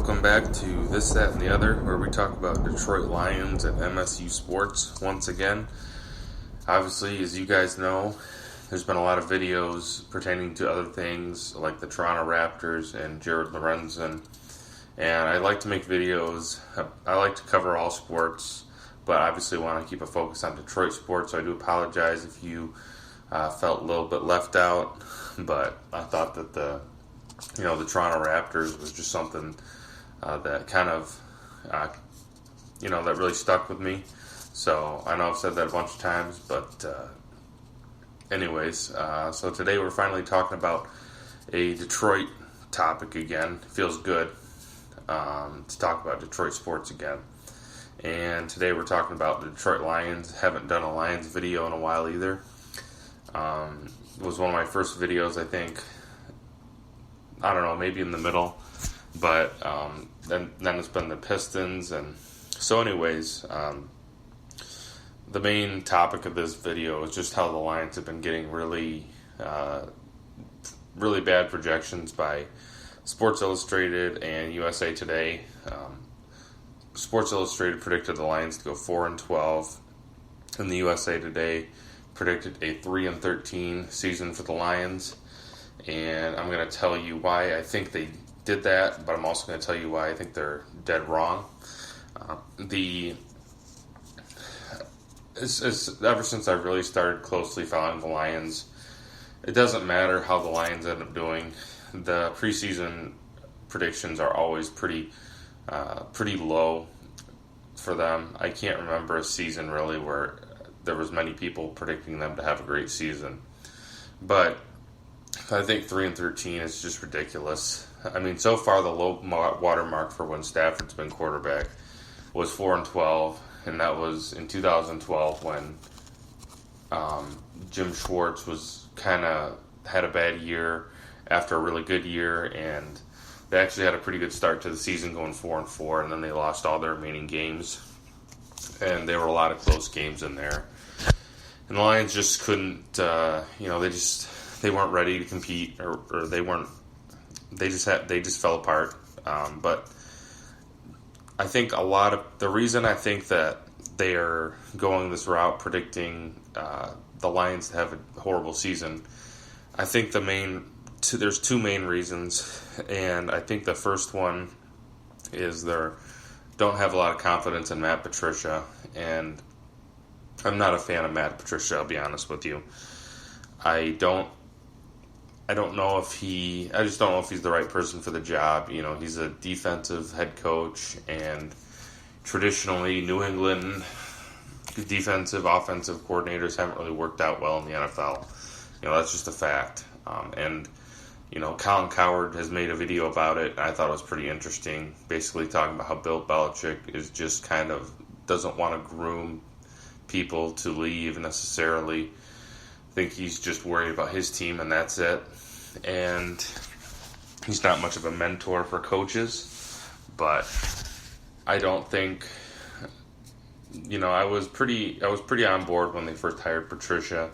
Welcome back to This, That, and the Other, where we talk about Detroit Lions and MSU sports once again. Obviously, as you guys know, there's been a lot of videos pertaining to other things like the Toronto Raptors and Jared Lorenzen. And I like to make videos. I like to cover all sports, but obviously want to keep a focus on Detroit sports. So I do apologize if you felt a little bit left out, but I thought that the Toronto Raptors was just something that kind of, that really stuck with me. So I know I've said that a bunch of times, but so today we're finally talking about a Detroit topic again. It feels good to talk about Detroit sports again. And today we're talking about the Detroit Lions. Haven't done a Lions video in a while either. It was one of my first videos, I think. I don't know, maybe in the middle, but then it's been the Pistons, and so anyways, the main topic of this video is just how the Lions have been getting really bad projections by Sports Illustrated and USA Today. Sports Illustrated predicted the Lions to go 4-12, and the USA Today predicted a 3-13 season for the Lions. And I'm going to tell you why I think they did that, but I'm also going to tell you why I think they're dead wrong. Ever since I've really started closely following the Lions, it doesn't matter how the Lions end up doing. The preseason predictions are always pretty low for them. I can't remember a season really where there was many people predicting them to have a great season, but I think 3-13 is just ridiculous. I mean, so far the low water mark for when Stafford's been quarterback was 4-12, and that was in 2012 when Jim Schwartz was had a bad year after a really good year, and they actually had a pretty good start to the season going 4-4, and then they lost all their remaining games, and there were a lot of close games in there. And the Lions just couldn't, they weren't ready to compete, or they just fell apart. But I think the reason I think that they are going this route, predicting the Lions to have a horrible season, I think there's two main reasons, and I think the first one is they don't have a lot of confidence in Matt Patricia, and I'm not a fan of Matt Patricia, I'll be honest with you. I just don't know if he's the right person for the job. He's a defensive head coach, and traditionally New England defensive, offensive coordinators haven't really worked out well in the NFL. That's just a fact. And Colin Cowherd has made a video about it. I thought it was pretty interesting, basically talking about how Bill Belichick is just kind of doesn't want to groom people to leave necessarily. I think he's just worried about his team, and that's it. And he's not much of a mentor for coaches, but I don't think, I was pretty on board when they first hired Patricia,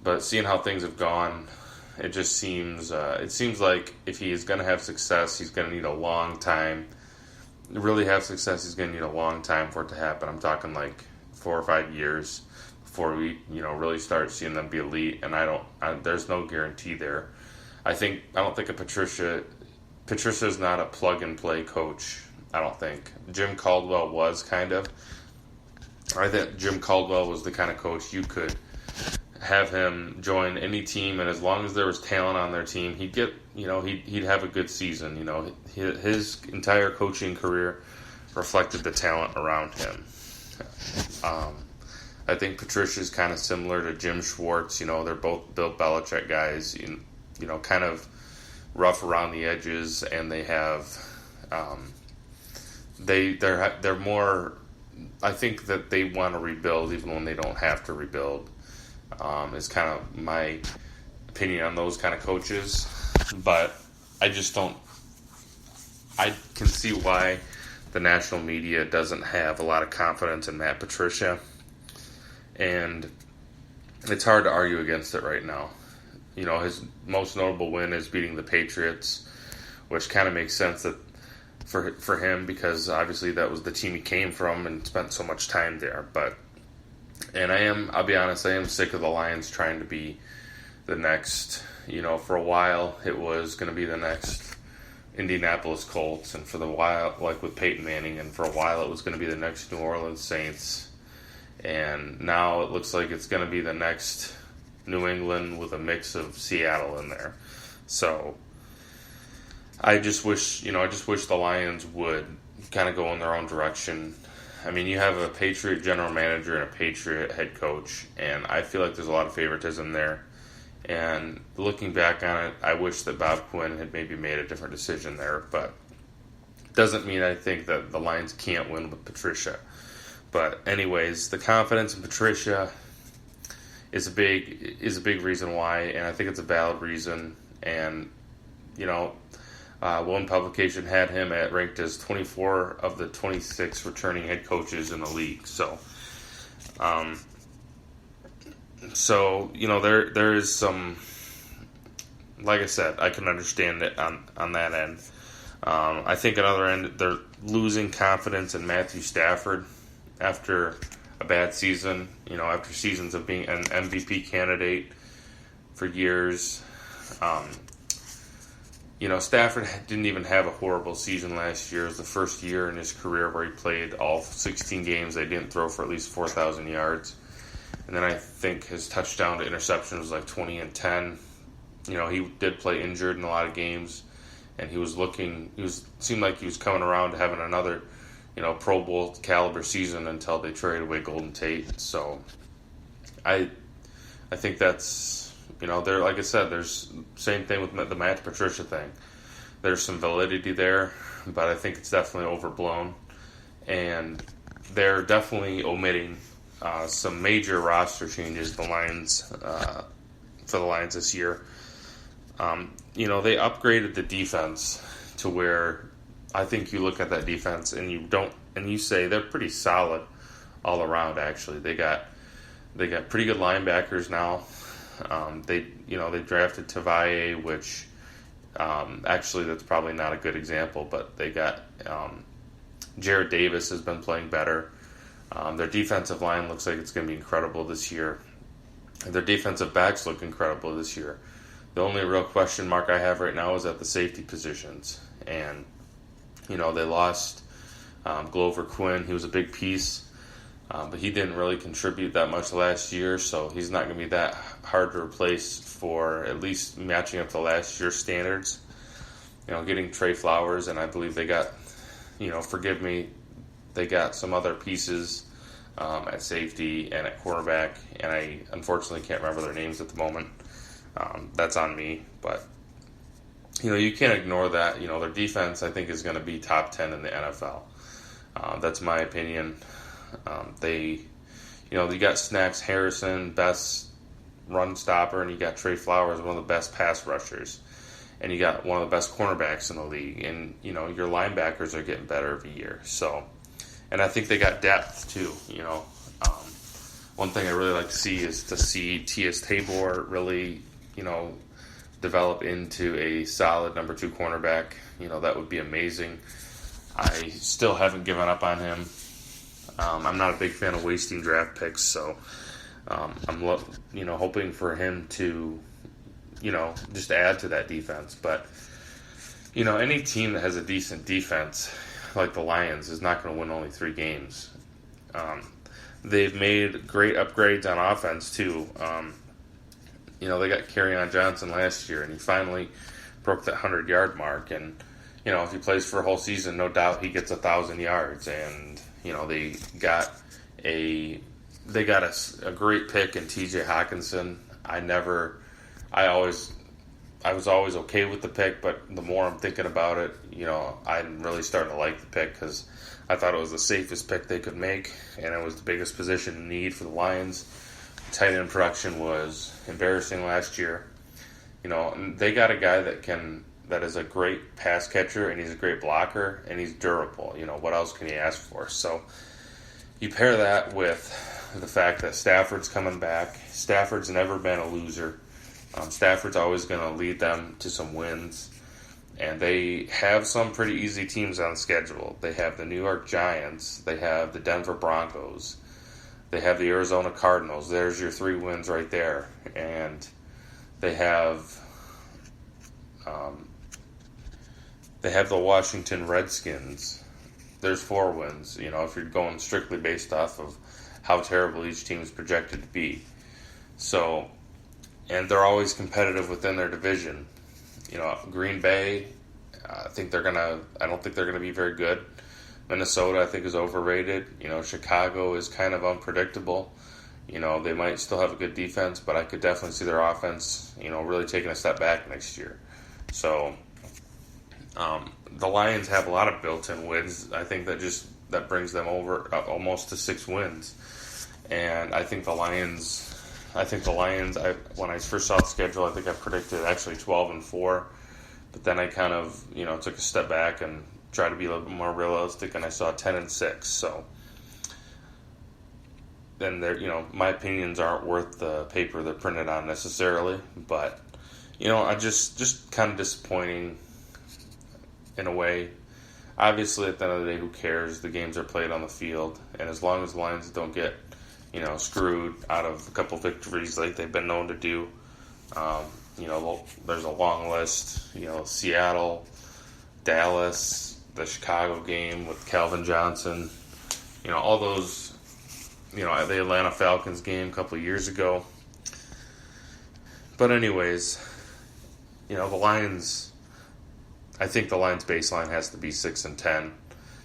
but seeing how things have gone, it just seems like if he is going to have success, he's going to need a long time. Really have success, he's going to need a long time for it to happen. I'm talking like 4 or 5 years before we, really start seeing them be elite, and there's no guarantee there. I don't think Patricia's not a plug-and-play coach, I don't think. Jim Caldwell was kind of. I think Jim Caldwell was the kind of coach you could have him join any team, and as long as there was talent on their team, he'd have a good season. His entire coaching career reflected the talent around him. I think Patricia's kind of similar to Jim Schwartz. They're both Bill Belichick guys, kind of rough around the edges, and they have they're more. I think that they want to rebuild even when they don't have to rebuild. Is kind of my opinion on those kind of coaches, but I just don't. I can see why the national media doesn't have a lot of confidence in Matt Patricia, and it's hard to argue against it right now. His most notable win is beating the Patriots, which kind of makes sense that for him, because obviously that was the team he came from and spent so much time there. I'll be honest, I am sick of the Lions trying to be the next, for a while it was going to be the next Indianapolis Colts, and for the while, like with Peyton Manning, and for a while it was going to be the next New Orleans Saints, and now it looks like it's going to be the next New England with a mix of Seattle in there. So I just wish the Lions would kind of go in their own direction. I mean, you have a Patriot general manager and a Patriot head coach, and I feel like there's a lot of favoritism there. And looking back on it, I wish that Bob Quinn had maybe made a different decision there, but it doesn't mean I think that the Lions can't win with Patricia. But anyways, the confidence in Patricia is a big reason why, and I think it's a valid reason. And one publication had him ranked as 24 of the 26 returning head coaches in the league. So, there is some, like I said, I can understand it on that end. I think another end, they're losing confidence in Matthew Stafford after a bad season, after seasons of being an MVP candidate for years. Stafford didn't even have a horrible season last year. It was the first year in his career where he played all 16 games. They didn't throw for at least 4,000 yards. And then I think his touchdown to interception was like 20 and 10. He did play injured in a lot of games, and seemed like he was coming around to having another, Pro Bowl caliber season until they traded away Golden Tate. So I think that's, there, like I said, there's same thing with the Matt Patricia thing. There's some validity there, but I think it's definitely overblown, and they're definitely omitting some major roster changes for the Lions this year. They upgraded the defense to where I think you look at that defense and you say they're pretty solid all around. Actually, they got pretty good linebackers now. They drafted Tavaye, which actually that's probably not a good example, but they got Jared Davis has been playing better. Their defensive line looks like it's going to be incredible this year. Their defensive backs look incredible this year. The only real question mark I have right now is at the safety positions. And, they lost Glover Quinn. He was a big piece, but he didn't really contribute that much last year, so he's not going to be that hard to replace for at least matching up to last year's standards. Getting Trey Flowers, and I believe they got, forgive me, they got some other pieces at safety and at quarterback, and I unfortunately can't remember their names at the moment. That's on me, but you can't ignore that. Their defense, I think, is going to be top 10 in the NFL. That's my opinion. You got Snacks Harrison, best run stopper, and you got Trey Flowers, one of the best pass rushers, and you got one of the best cornerbacks in the league, and your linebackers are getting better every year. So, and I think they got depth too. One thing I really like to see is to see T.S. Tabor really, develop into a solid number 2 cornerback. That would be amazing. I still haven't given up on him. I'm not a big fan of wasting draft picks, so I'm hoping for him to, just add to that defense. But, any team that has a decent defense, like the Lions, is not going to win only 3 games. They've made great upgrades on offense, too. They got Kerryon Johnson last year, and he finally broke that 100-yard mark. And, if he plays for a whole season, no doubt he gets 1,000 yards. And, they got a great pick in T.J. Hawkinson. I was always okay with the pick, but the more I'm thinking about it, I'm really starting to like the pick because I thought it was the safest pick they could make, and it was the biggest position in need for the Lions. Tight end production was embarrassing last year. And they got a guy that is a great pass catcher, and he's a great blocker, and he's durable. What else can you ask for? So you pair that with the fact that Stafford's coming back. Stafford's never been a loser. Stafford's always going to lead them to some wins. And they have some pretty easy teams on schedule. They have the New York Giants. They have the Denver Broncos. They have the Arizona Cardinals. There's your 3 wins right there. And they have the Washington Redskins. There's 4 wins. If you're going strictly based off of how terrible each team is projected to be. So, and they're always competitive within their division. Green Bay, I don't think they're gonna be very good. Minnesota, I think, is overrated. Chicago is kind of unpredictable. They might still have a good defense, but I could definitely see their offense, really taking a step back next year. So, the Lions have a lot of built-in wins. I think that brings them over almost to 6 wins. And I think the Lions. When I first saw the schedule, I think I predicted actually 12-4, but then I kind of took a step back and tried to be a little bit more realistic, and I saw 10-6. So then my opinions aren't worth the paper they're printed on necessarily, but I just kind of disappointing in a way. Obviously, at the end of the day, who cares? The games are played on the field, and as long as the Lions don't get screwed out of a couple victories like they've been known to do. There's a long list. Seattle, Dallas, the Chicago game with Calvin Johnson. All those. The Atlanta Falcons game a couple of years ago. But anyways, the Lions. I think the Lions' baseline has to be 6-10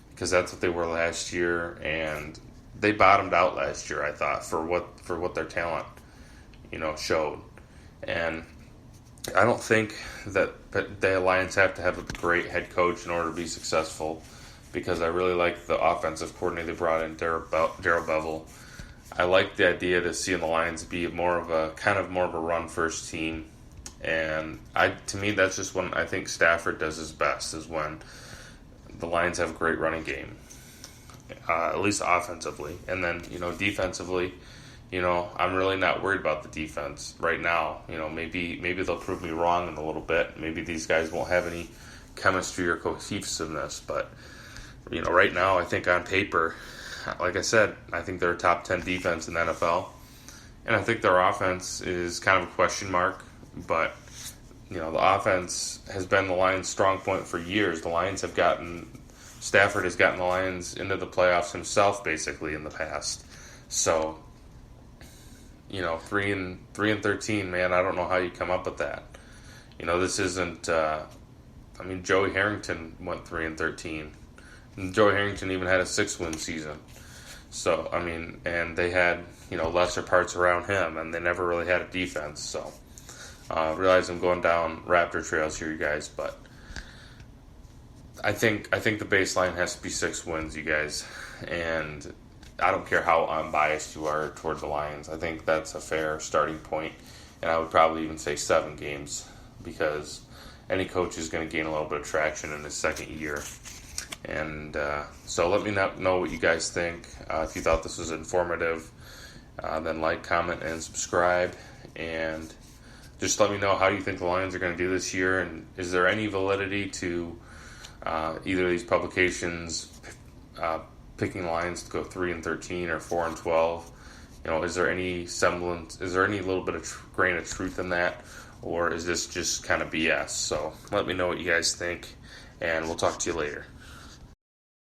because that's what they were last year, and they bottomed out last year, I thought, for what their talent, showed. And I don't think that the Lions have to have a great head coach in order to be successful, because I really like the offensive coordinator they brought in, Darrell Bevel. I like the idea to seeing the Lions be more of a run-first team. And to me, that's just when I think Stafford does his best, is when the Lions have a great running game. At least offensively. And then, defensively, I'm really not worried about the defense right now. Maybe they'll prove me wrong in a little bit. Maybe these guys won't have any chemistry or cohesiveness. But, right now, I think on paper, like I said, I think they're a top 10 defense in the NFL. And I think their offense is kind of a question mark. But, the offense has been the Lions' strong point for years. Stafford has gotten the Lions into the playoffs himself, basically, in the past. So, 3-13, man, I don't know how you come up with that. This isn't. Joey Harrington went 3-13. And Joey Harrington even had a 6-win season. So, and they had lesser parts around him, and they never really had a defense. So, realize I'm going down Raptor trails here, you guys, but. I think the baseline has to be 6 wins, you guys, and I don't care how unbiased you are toward the Lions. I think that's a fair starting point, and I would probably even say 7 games, because any coach is going to gain a little bit of traction in his second year. And so let me know what you guys think. If you thought this was informative, then like, comment, and subscribe, and just let me know how you think the Lions are going to do this year, and is there any validity to either of these publications picking Lions to go 3-13 or 4-12. Is there any semblance? Is there any little bit of grain of truth in that, or is this just kind of BS? So let me know what you guys think, and we'll talk to you later.